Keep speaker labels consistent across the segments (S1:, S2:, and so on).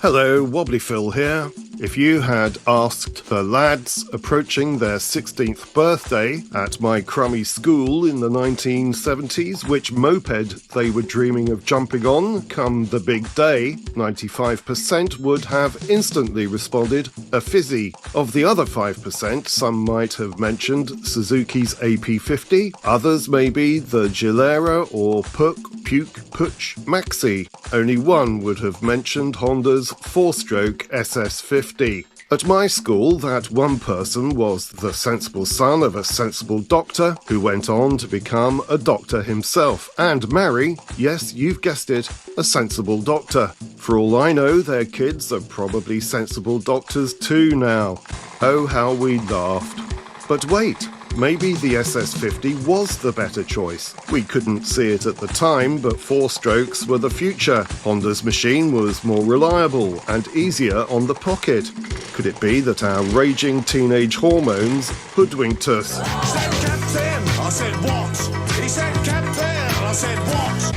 S1: Hello, Wobbly Phil here. If you had asked the lads approaching their 16th birthday at my crummy school in the 1970s which moped they were dreaming of jumping on come the big day, 95% would have instantly responded, a Fizzy. Of the other 5%, some might have mentioned Suzuki's AP50, others maybe the Gilera or Puch Maxi. Only one would have mentioned Honda's 4-stroke SS50. At my school, that one person was the sensible son of a sensible doctor who went on to become a doctor himself and marry, yes, you've guessed it, a sensible doctor. For all I know, their kids are probably sensible doctors too now. Oh, how we laughed. But wait, maybe the SS50 was the better choice. We couldn't see it at the time, but 4-strokes were the future. Honda's machine was more reliable and easier on the pocket. Could it be that our raging teenage hormones hoodwinked us?
S2: He said, Captain! I said, what? He said, Captain! I said, what?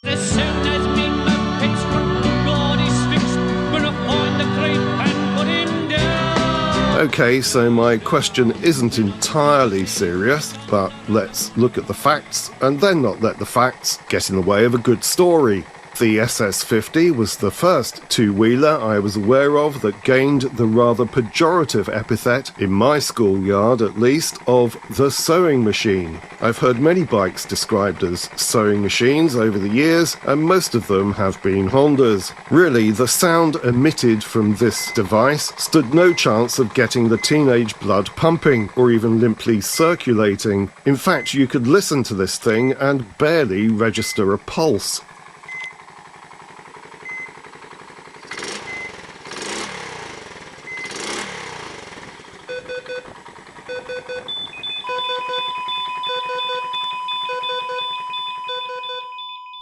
S3: As soon as me Moped's front guard is fixed, gonna find the creep and put him down.
S1: Okay, so my question isn't entirely serious, but let's look at the facts and then not let the facts get in the way of a good story. The SS50 was the first two-wheeler I was aware of that gained the rather pejorative epithet, in my schoolyard at least, of the sewing machine. I've heard many bikes described as sewing machines over the years, and most of them have been Hondas. Really, the sound emitted from this device stood no chance of getting the teenage blood pumping, or even limply circulating. In fact, you could listen to this thing and barely register a pulse.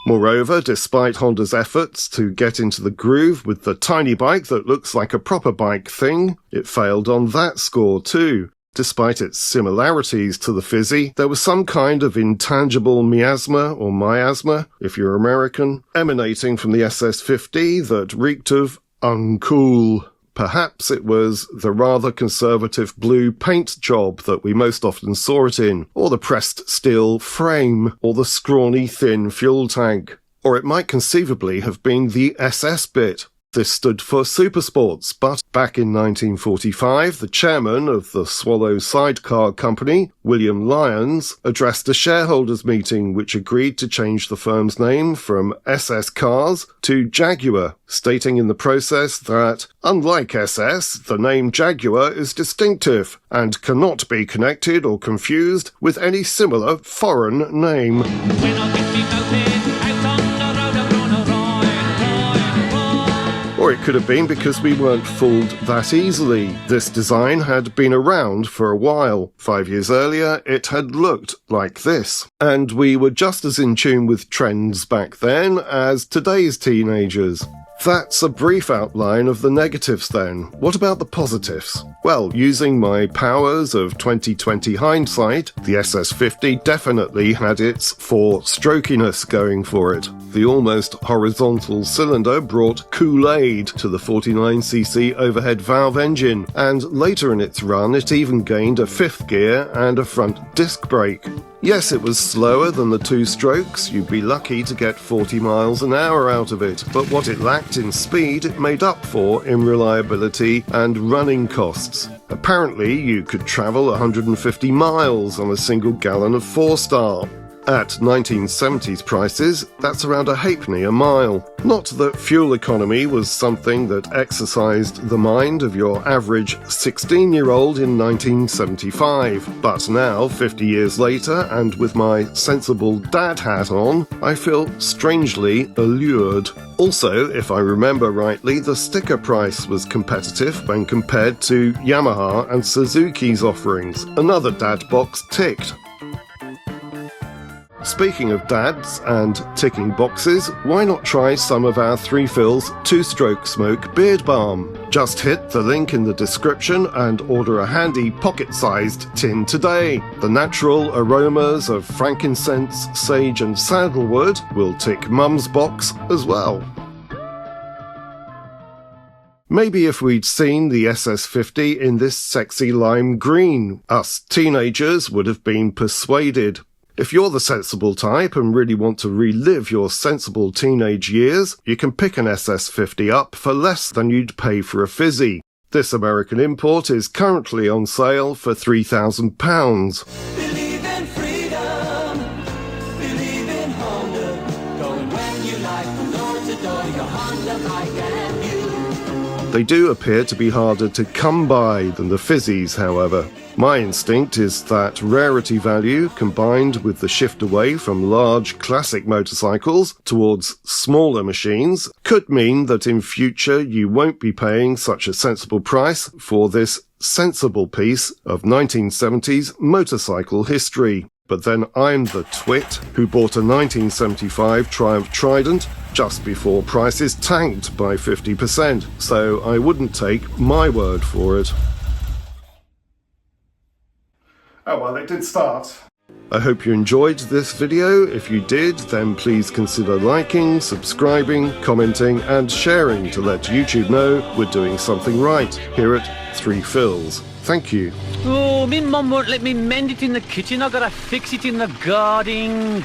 S1: Moreover, despite Honda's efforts to get into the groove with the tiny bike that looks like a proper bike thing, it failed on that score too. Despite its similarities to the Fizzy, there was some kind of intangible miasma, or miasma, if you're American, emanating from the SS50 that reeked of uncool. Perhaps it was the rather conservative blue paint job that we most often saw it in, or the pressed steel frame, or the scrawny thin fuel tank. Or it might conceivably have been the SS bit. This stood for Supersports, but back in 1945, the chairman of the Swallow Sidecar Company, William Lyons, addressed a shareholders' meeting which agreed to change the firm's name from SS Cars to Jaguar, stating in the process that, unlike SS, the name Jaguar is distinctive and cannot be connected or confused with any similar foreign name.
S3: When I get me Moped out on the road, I'm gonna ride.
S1: Or it could have been because we weren't fooled that easily. This design had been around for a while. 5 years earlier, it had looked like this. And we were just as in tune with trends back then as today's teenagers. That's a brief outline of the negatives then. What about the positives? Well, using my powers of 2020 hindsight, the SS50 definitely had its 4-strokiness going for it. The almost horizontal cylinder brought Kool-Aid to the 49cc overhead valve engine, and later in its run it even gained a 5th gear and a front disc brake. Yes, it was slower than the 2-strokes, you'd be lucky to get 40 miles an hour out of it, but what it lacked in speed it made up for in reliability and running costs. Apparently you could travel 150 miles on a single gallon of 4-star. At 1970s prices, that's around a halfpenny a mile. Not that fuel economy was something that exercised the mind of your average 16-year-old in 1975, but now, 50 years later, and with my sensible dad hat on, I feel strangely allured. Also, if I remember rightly, the sticker price was competitive when compared to Yamaha and Suzuki's offerings. Another dad box ticked. Speaking of dads and ticking boxes, why not try some of our 3 Phil's 2-stroke Smoke Beard Balm? Just hit the link in the description and order a handy pocket-sized tin today. The natural aromas of frankincense, sage and sandalwood will tick Mum's box as well. Maybe if we'd seen the SS50 in this sexy lime green, us teenagers would have been persuaded. If you're the sensible type and really want to relive your sensible teenage years, you can pick an SS50 up for less than you'd pay for a Fizzy. This American import is currently on sale for £3,000.
S4: Believe in freedom, believe in Honda, going when you like from door to door, your Honda bike and you.
S1: They do appear to be harder to come by than the Fizzies, however. My instinct is that rarity value combined with the shift away from large classic motorcycles towards smaller machines could mean that in future you won't be paying such a sensible price for this sensible piece of 1970s motorcycle history. But then I'm the twit who bought a 1975 Triumph Trident just before prices tanked by 50%, so I wouldn't take my word for it.
S5: Oh well, it did start.
S1: I hope you enjoyed this video. If you did, then please consider liking, subscribing, commenting and sharing to let YouTube know we're doing something right here at 3 Phils. Thank you.
S3: Oh, me mum won't let me mend it in the kitchen. I gotta fix it in the garden.